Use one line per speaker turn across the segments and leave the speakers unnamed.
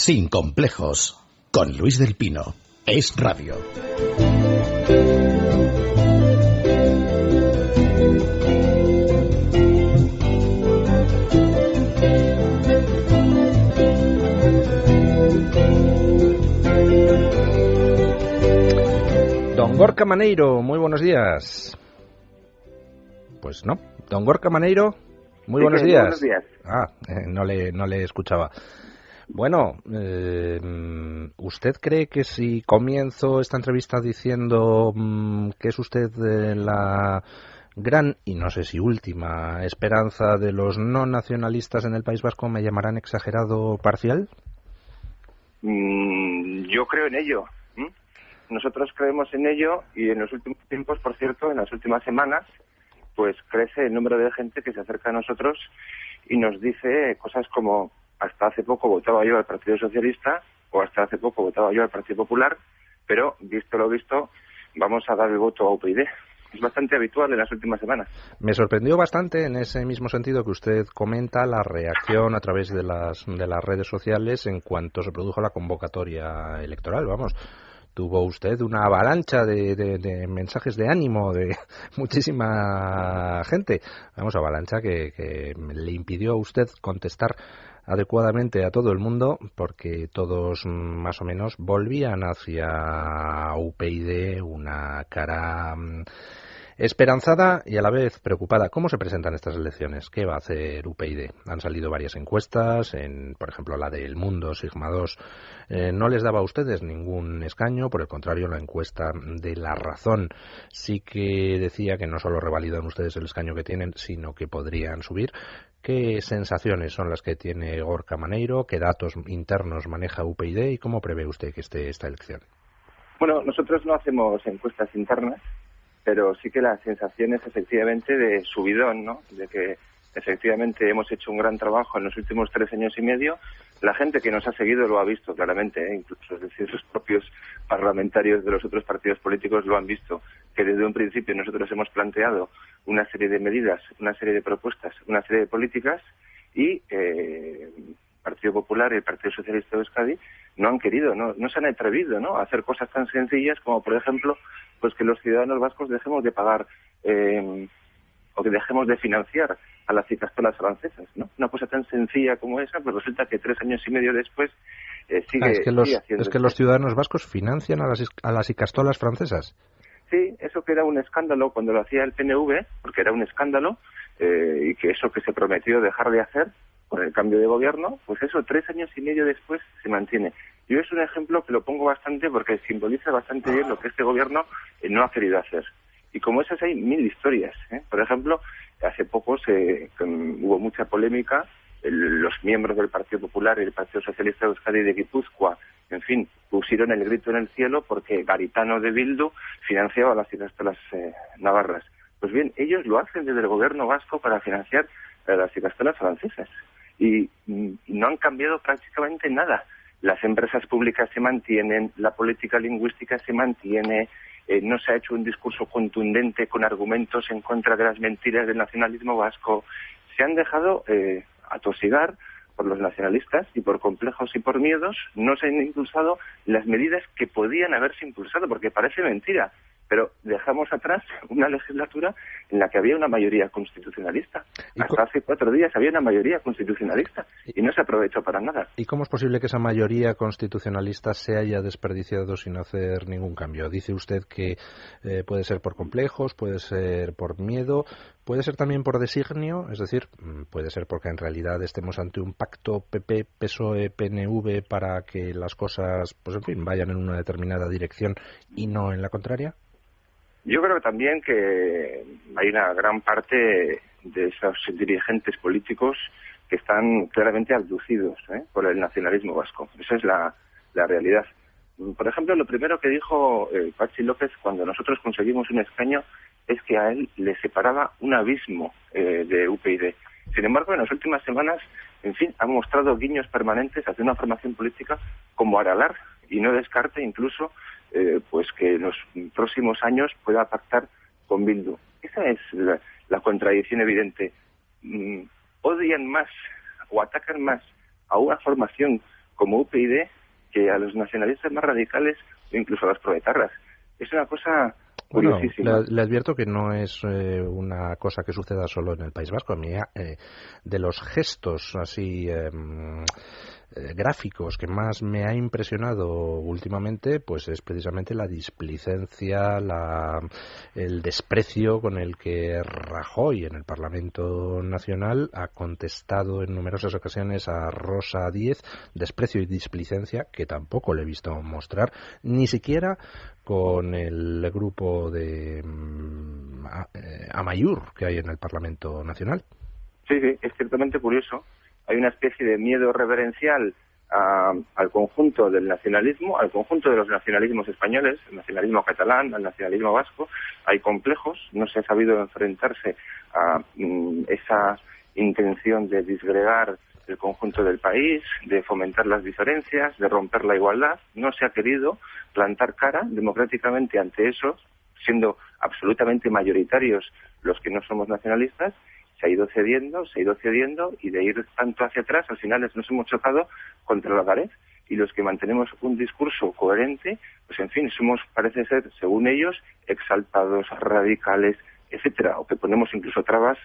Sin complejos, con Luis del Pino. Es Radio.
Don Gorka Maneiro, muy buenos días. Pues no, don Gorka Maneiro, muy buenos días.
Buenos días.
No le escuchaba. Bueno, ¿usted cree que si comienzo esta entrevista diciendo que es usted la gran, y no sé si última, esperanza de los no nacionalistas en el País Vasco, me llamarán exagerado parcial?
Yo creo en ello. Nosotros creemos en ello y en los últimos tiempos, por cierto, en las últimas semanas, pues crece el número de gente que se acerca a nosotros y nos dice cosas como: hasta hace poco votaba yo al Partido Socialista, o hasta hace poco votaba yo al Partido Popular, pero visto lo visto, vamos a dar el voto a UPyD. Es bastante habitual en las últimas semanas.
Me sorprendió bastante, en ese mismo sentido que usted comenta, la reacción a través de las redes sociales en cuanto se produjo la convocatoria electoral. Vamos, tuvo usted una avalancha de mensajes de ánimo de muchísima gente. Vamos, avalancha que le impidió a usted contestar adecuadamente a todo el mundo, porque todos más o menos volvían hacia UPyD una cara esperanzada y a la vez preocupada. ¿Cómo se presentan estas elecciones? ¿Qué va a hacer UPyD? Han salido varias encuestas, por ejemplo la de El Mundo, Sigma 2, no les daba a ustedes ningún escaño, por el contrario la encuesta de La Razón sí que decía que no solo revalidan ustedes el escaño que tienen, sino que podrían subir. ¿Qué sensaciones son las que tiene Gorka Maneiro? ¿Qué datos internos maneja UPyD? ¿Y cómo prevé usted que esté esta elección?
Bueno, nosotros no hacemos encuestas internas, pero sí que la sensación es efectivamente de subidón, ¿no? De que efectivamente hemos hecho un gran trabajo en los últimos 3 años y medio. La gente que nos ha seguido lo ha visto claramente, incluso, es decir, los propios parlamentarios de los otros partidos políticos lo han visto, que desde un principio nosotros hemos planteado una serie de medidas, una serie de propuestas, una serie de políticas, y el Partido Popular y el Partido Socialista de Euskadi no han querido, no se han atrevido, ¿no?, a hacer cosas tan sencillas como, por ejemplo, pues que los ciudadanos vascos dejemos de pagar o que dejemos de financiar a las icastolas francesas, ¿no? Una cosa tan sencilla como esa, pues resulta que 3 años y medio después sigue haciendo.
Es que los ciudadanos vascos financian a las icastolas francesas.
Sí, eso que era un escándalo cuando lo hacía el PNV, porque era un escándalo, y que eso que se prometió dejar de hacer con el cambio de gobierno, pues eso 3 años y medio después se mantiene. Yo es un ejemplo que lo pongo bastante porque simboliza bastante bien lo que este gobierno no ha querido hacer. Y como esas hay 1000 historias. Por ejemplo, hace poco hubo mucha polémica. Los miembros del Partido Popular y del Partido Socialista de Euskadi y de Guipúzcoa, en fin, pusieron el grito en el cielo porque Garitano de Bildu financiaba las icastolas navarras. Pues bien, ellos lo hacen desde el gobierno vasco para financiar las icastolas francesas. Y no han cambiado prácticamente nada. Las empresas públicas se mantienen, la política lingüística se mantiene, no se ha hecho un discurso contundente con argumentos en contra de las mentiras del nacionalismo vasco. Se han dejado atosigar por los nacionalistas y por complejos y por miedos. No se han impulsado las medidas que podían haberse impulsado, porque parece mentira, pero dejamos atrás una legislatura en la que había una mayoría constitucionalista. Hasta hace 4 días había una mayoría constitucionalista y no se aprovechó para nada.
¿Y cómo es posible que esa mayoría constitucionalista se haya desperdiciado sin hacer ningún cambio? Dice usted que puede ser por complejos, puede ser por miedo, puede ser también por designio, es decir, puede ser porque en realidad estemos ante un pacto PP, PSOE, PNV para que las cosas, pues en fin, vayan en una determinada dirección y no en la contraria.
Yo creo también que hay una gran parte de esos dirigentes políticos que están claramente abducidos por el nacionalismo vasco. Esa es la realidad. Por ejemplo, lo primero que dijo Patxi López cuando nosotros conseguimos un escaño es que a él le separaba un abismo de UPyD. Sin embargo, en las últimas semanas, en fin, han mostrado guiños permanentes hacia una formación política como Aralar, y no descarte incluso pues que en los próximos años pueda pactar con Bildu. Esa es la contradicción evidente. Odian más o atacan más a una formación como UPyD que a los nacionalistas más radicales o incluso a los proetarras. Es una cosa curiosísima.
Bueno, le advierto que no es una cosa que suceda solo en el País Vasco. A mí, de los gestos así gráficos que más me ha impresionado últimamente, pues es precisamente la displicencia, el desprecio con el que Rajoy en el Parlamento Nacional ha contestado en numerosas ocasiones a Rosa Díez, desprecio y displicencia que tampoco le he visto mostrar, ni siquiera con el grupo de Amaiur que hay en el Parlamento Nacional.
Sí, es ciertamente curioso. Hay una especie de miedo reverencial al conjunto del nacionalismo, al conjunto de los nacionalismos españoles, el nacionalismo catalán, al nacionalismo vasco. Hay complejos, no se ha sabido enfrentarse a esa intención de disgregar el conjunto del país, de fomentar las diferencias, de romper la igualdad. No se ha querido plantar cara democráticamente ante eso, siendo absolutamente mayoritarios los que no somos nacionalistas. Se ha ido cediendo y de ir tanto hacia atrás al final nos hemos chocado contra la pared, y los que mantenemos un discurso coherente, pues en fin, somos, parece ser, según ellos, exaltados, radicales, etcétera, o que ponemos incluso trabas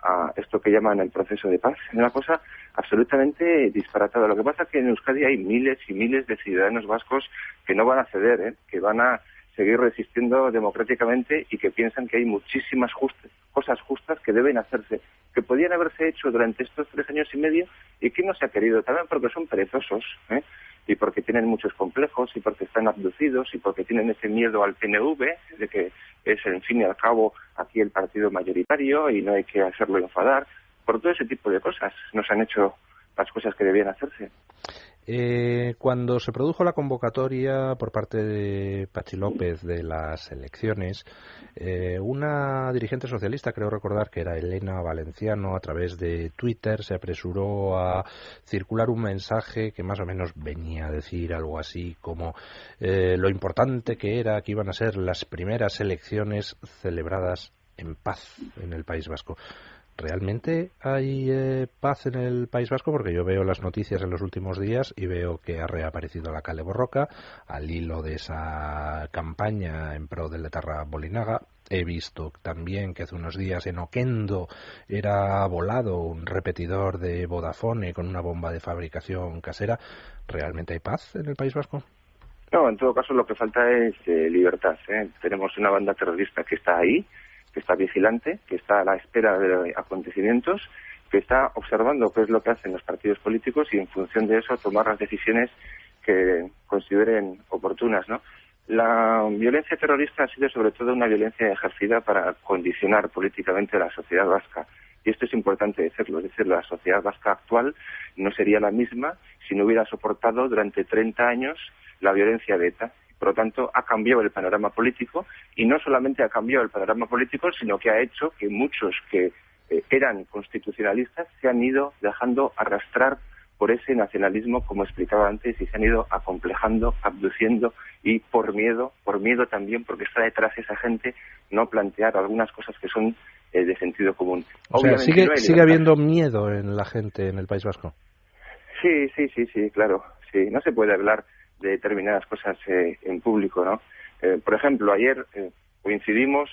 a esto que llaman el proceso de paz. Es una cosa absolutamente disparatada. Lo que pasa es que en Euskadi hay miles y miles de ciudadanos vascos que no van a ceder, que van a seguir resistiendo democráticamente y que piensan que hay muchísimas cosas justas que deben hacerse, que podían haberse hecho durante estos 3 años y medio y que no se ha querido, también porque son perezosos, y porque tienen muchos complejos y porque están abducidos y porque tienen ese miedo al PNV, de que es, en fin y al cabo, aquí el partido mayoritario y no hay que hacerlo enfadar. Por todo ese tipo de cosas no se han hecho las cosas que debían hacerse.
Cuando se produjo la convocatoria por parte de Patxi López de las elecciones, una dirigente socialista, creo recordar que era Elena Valenciano, a través de Twitter se apresuró a circular un mensaje que más o menos venía a decir algo así como lo importante que era que iban a ser las primeras elecciones celebradas en paz en el País Vasco. ¿Realmente hay paz en el País Vasco? Porque yo veo las noticias en los últimos días y veo que ha reaparecido la Kale Borroka al hilo de esa campaña en pro del etarra Bolinaga. He visto también que hace unos días en Oquendo era volado un repetidor de Vodafone con una bomba de fabricación casera. ¿Realmente hay paz en el País Vasco?
No, en todo caso lo que falta es libertad. Tenemos una banda terrorista que está ahí, que está vigilante, que está a la espera de acontecimientos, que está observando qué es lo que hacen los partidos políticos y en función de eso tomar las decisiones que consideren oportunas, ¿no? La violencia terrorista ha sido sobre todo una violencia ejercida para condicionar políticamente a la sociedad vasca. Y esto es importante decirlo, es decir, la sociedad vasca actual no sería la misma si no hubiera soportado durante 30 años la violencia de ETA. Por lo tanto, ha cambiado el panorama político, y no solamente ha cambiado el panorama político, sino que ha hecho que muchos que eran constitucionalistas se han ido dejando arrastrar por ese nacionalismo, como explicaba antes, y se han ido acomplejando, abduciendo, y por miedo también, porque está detrás esa gente, no plantear algunas cosas que son de sentido común.
O sea, sigue habiendo miedo en la gente en el País Vasco.
Sí, claro. Sí, no se puede hablar de determinadas cosas en público, ¿no? Por ejemplo, ayer coincidimos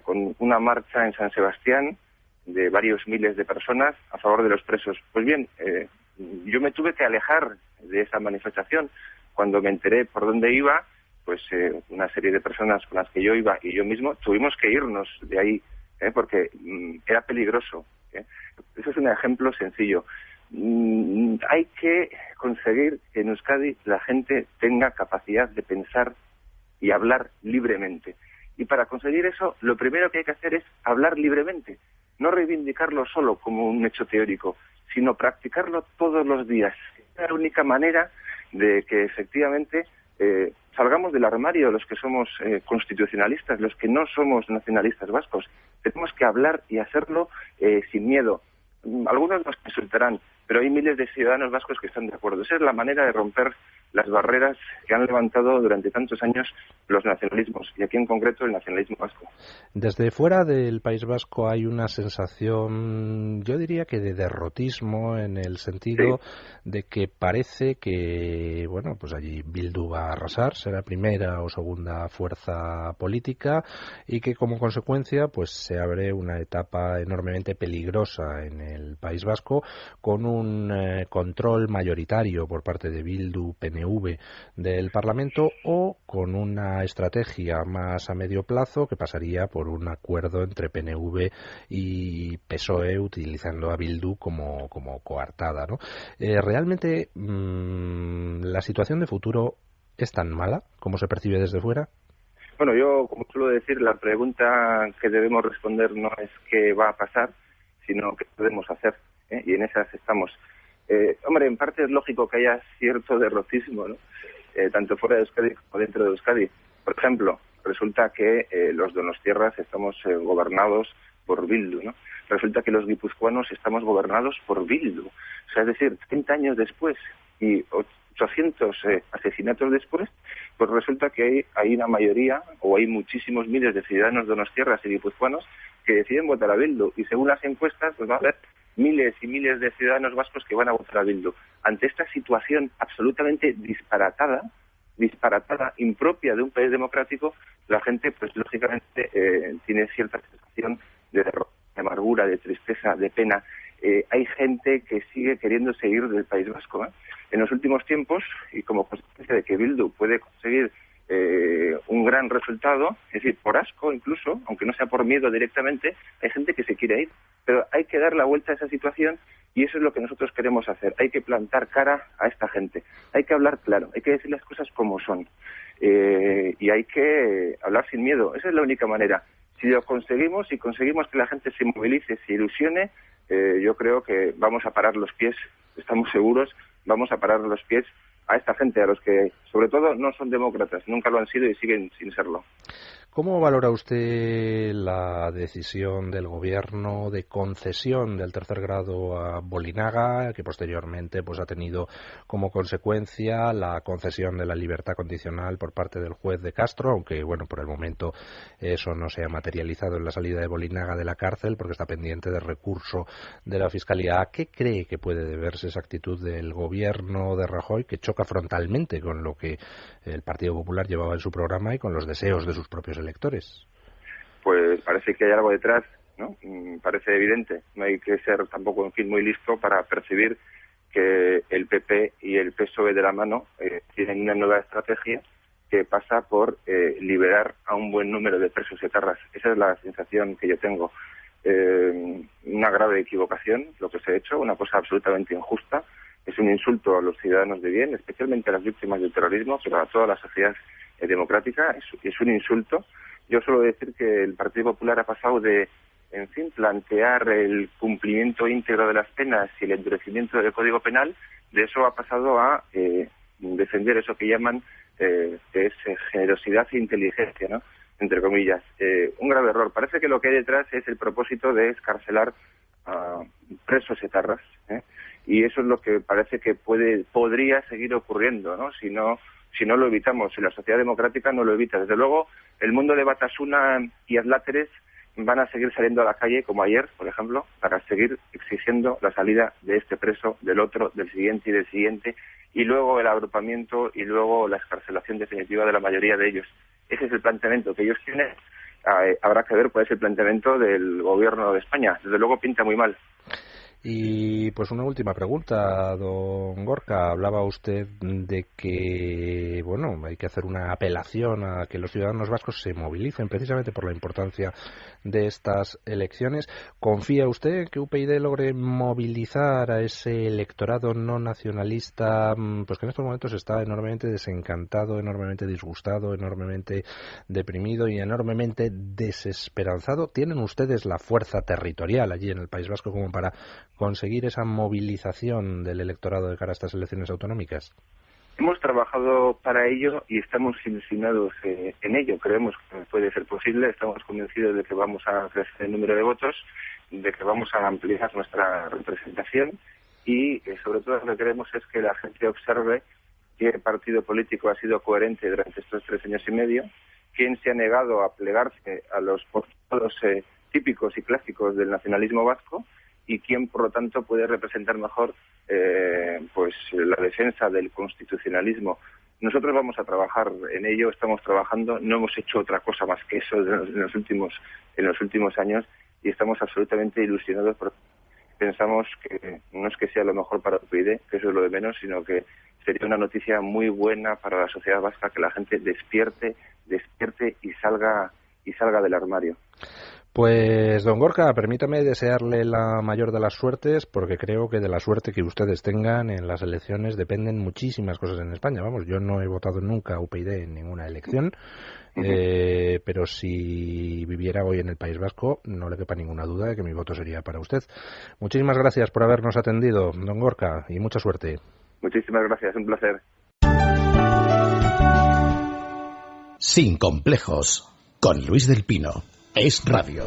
con una marcha en San Sebastián de varios miles de personas a favor de los presos. Pues bien, yo me tuve que alejar de esa manifestación. Cuando me enteré por dónde iba, pues una serie de personas con las que yo iba y yo mismo tuvimos que irnos de ahí, porque era peligroso. Eso es un ejemplo sencillo. Hay que conseguir que en Euskadi la gente tenga capacidad de pensar y hablar libremente. Y para conseguir eso, lo primero que hay que hacer es hablar libremente. No reivindicarlo solo como un hecho teórico, sino practicarlo todos los días. Es la única manera de que efectivamente salgamos del armario los que somos constitucionalistas, los que no somos nacionalistas vascos. Tenemos que hablar y hacerlo sin miedo. Algunos nos insultarán, pero hay miles de ciudadanos vascos que están de acuerdo. Esa es la manera de romper las barreras que han levantado durante tantos años los nacionalismos, y aquí en concreto el nacionalismo vasco.
Desde fuera del País Vasco hay una sensación, yo diría que de derrotismo, en el sentido de que parece que, bueno, pues allí Bildu va a arrasar, será primera o segunda fuerza política, y que como consecuencia pues se abre una etapa enormemente peligrosa en el País Vasco, con un control mayoritario por parte de Bildu, PNV del Parlamento, o con una estrategia más a medio plazo que pasaría por un acuerdo entre PNV y PSOE, utilizando a Bildu como coartada, ¿no? ¿Realmente la situación de futuro es tan mala como se percibe desde fuera?
Bueno, yo, como suelo decir, la pregunta que debemos responder no es qué va a pasar, sino qué podemos hacer, ¿eh? Y en esas estamos. Hombre, en parte es lógico que haya cierto derrotismo, ¿no? Tanto fuera de Euskadi como dentro de Euskadi. Por ejemplo, resulta que los donostiarras estamos gobernados por Bildu, ¿no? Resulta que los guipuzcoanos estamos gobernados por Bildu. O sea, es decir, 30 años después y 800 asesinatos después, pues resulta que hay una mayoría, o hay muchísimos miles de ciudadanos donostiarras y guipuzcoanos que deciden votar a Bildu. Y según las encuestas, pues va a haber miles y miles de ciudadanos vascos que van a votar a Bildu. Ante esta situación absolutamente disparatada, impropia de un país democrático, la gente, pues lógicamente, tiene cierta sensación de derrota, de amargura, de tristeza, de pena. Hay gente que sigue queriendo seguir del País Vasco, ¿eh? En los últimos tiempos, y como consecuencia de que Bildu puede conseguir un gran resultado, es decir, por asco incluso, aunque no sea por miedo directamente, hay gente que se quiere ir. Pero hay que dar la vuelta a esa situación, y eso es lo que nosotros queremos hacer. Hay que plantar cara a esta gente, hay que hablar claro, hay que decir las cosas como son, y hay que hablar sin miedo. Esa es la única manera. Si lo conseguimos, si conseguimos que la gente se movilice, se ilusione, yo creo que vamos a parar los pies, estamos seguros, vamos a parar los pies a esta gente, a los que sobre todo no son demócratas, nunca lo han sido y siguen sin serlo.
¿Cómo valora usted la decisión del gobierno de concesión del tercer grado a Bolinaga, que posteriormente pues ha tenido como consecuencia la concesión de la libertad condicional por parte del juez de Castro, aunque bueno, por el momento eso no se ha materializado en la salida de Bolinaga de la cárcel porque está pendiente de recurso de la Fiscalía? ¿A qué cree que puede deberse esa actitud del gobierno de Rajoy, que choca frontalmente con lo que el Partido Popular llevaba en su programa y con los deseos de sus propios electores?
Pues parece que hay algo detrás, ¿no? Parece evidente. No hay que ser tampoco, en fin, muy listo para percibir que el PP y el PSOE de la mano tienen una nueva estrategia que pasa por liberar a un buen número de presos etarras. Esa es la sensación que yo tengo. Una grave equivocación lo que se ha hecho, una cosa absolutamente injusta. Es un insulto a los ciudadanos de bien, especialmente a las víctimas del terrorismo, pero a toda la sociedad democrática. Es un insulto. Yo suelo decir que el Partido Popular ha pasado de, en fin, plantear el cumplimiento íntegro de las penas y el endurecimiento del Código Penal, de eso ha pasado a defender eso que llaman que es generosidad e inteligencia, ¿no? Entre comillas. Un grave error. Parece que lo que hay detrás es el propósito de excarcelar a presos etarras, ¿eh? Y eso es lo que parece que podría seguir ocurriendo, ¿no? Si no lo evitamos, si la sociedad democrática no lo evita. Desde luego, el mundo de Batasuna y Adláteres van a seguir saliendo a la calle, como ayer, por ejemplo, para seguir exigiendo la salida de este preso, del otro, del siguiente y del siguiente, y luego el agrupamiento y luego la excarcelación definitiva de la mayoría de ellos. Ese es el planteamiento que ellos tienen. Habrá que ver cuál es el planteamiento del gobierno de España. Desde luego pinta muy mal.
Y pues una última pregunta, don Gorka. Hablaba usted de que, bueno, hay que hacer una apelación a que los ciudadanos vascos se movilicen precisamente por la importancia de estas elecciones. ¿Confía usted en que UPyD logre movilizar a ese electorado no nacionalista, pues que en estos momentos está enormemente desencantado, enormemente disgustado, enormemente deprimido y enormemente desesperanzado? ¿Tienen ustedes la fuerza territorial allí en el País Vasco como para conseguir esa movilización del electorado de cara a estas elecciones autonómicas?
Hemos trabajado para ello y estamos ilusionados en ello. Creemos que puede ser posible. Estamos convencidos de que vamos a crecer el número de votos, de que vamos a ampliar nuestra representación y sobre todo lo que queremos es que la gente observe qué partido político ha sido coherente durante estos 3 años y medio, quién se ha negado a plegarse a los postulados típicos y clásicos del nacionalismo vasco y quién, por lo tanto, puede representar mejor pues la defensa del constitucionalismo. Nosotros vamos a trabajar en ello, estamos trabajando, no hemos hecho otra cosa más que eso en los últimos años y estamos absolutamente ilusionados porque pensamos que no es que sea lo mejor para UPyD, que eso es lo de menos, sino que sería una noticia muy buena para la sociedad vasca que la gente despierte y salga del armario.
Pues, don Gorka, permítame desearle la mayor de las suertes, porque creo que de la suerte que ustedes tengan en las elecciones dependen muchísimas cosas en España. Vamos, yo no he votado nunca a UPyD en ninguna elección, pero si viviera hoy en el País Vasco, no le quepa ninguna duda de que mi voto sería para usted. Muchísimas gracias por habernos atendido, don Gorka, y mucha suerte.
Muchísimas gracias, un placer.
Sin complejos, con Luis del Pino. Es Radio.